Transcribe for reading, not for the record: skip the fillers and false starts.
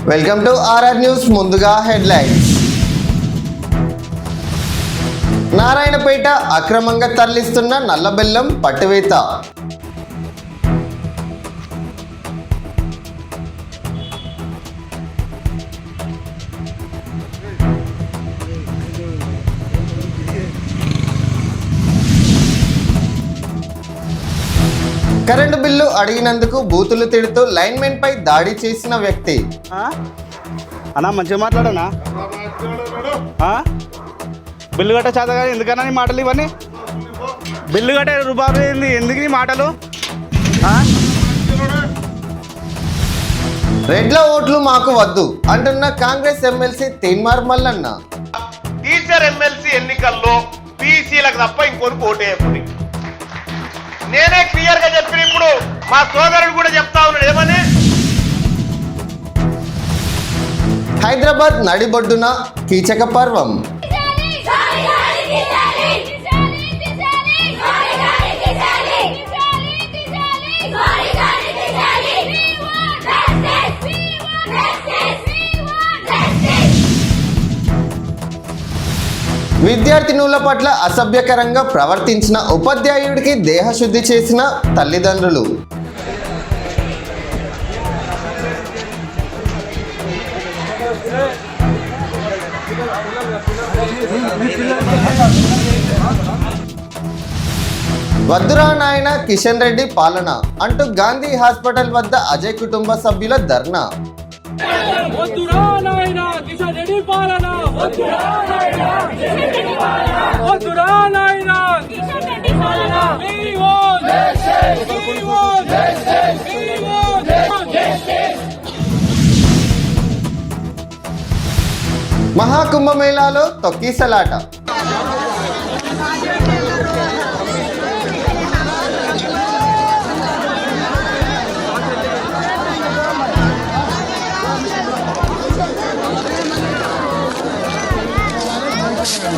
Welcome to RR news. ముందుగా headlines. Narayanpet అక్రమంగా తరలిస్తున్న నల్లబెల్లం పట్టువేత. కరెంటు బిల్లు అడిగినందుకు బూతులు తిడుతూ లైన్మెన్ పై దాడి చేసిన వ్యక్తి. అన్నా మంచిగా మాట్లాడనా? బిల్లు కట్ట చేత కానీ ఎందుకన్నా నీ మాటలు ఇవన్నీ? బిల్లు కట్టే రూపాయలు ఏంది? ఎందుకు నీ మాటలు? రెడ్ల ఓట్లు మాకు వద్దు అంటున్న Congress MLC Teenmar Mallanna. Teacher MLC ఎన్నికల్లో బీసీలకు తప్ప ఇంకొకరికి ఓటేయకూడదు. నేనే క్లియర్ గా చెప్పిన ఇప్పుడు మా సోదరుడు కూడా చెప్తా ఉన్నాడు. ఏమని? హైదరాబాద్ నడిబొడ్డున కీచక పర్వం. విద్యార్థినుల పట్ల అసభ్యకరంగా ప్రవర్తించిన ఉపాధ్యాయుడికి దేహశుద్ధి చేసిన తల్లిదండ్రులు. వద్దురా నాయన కిషన్ రెడ్డి పాలన అంటూ గాంధీ హాస్పిటల్ వద్ద అజయ్ కుటుంబ సభ్యుల ధర్నా. మహాకుంభమేళాలో తొక్కిసలాట.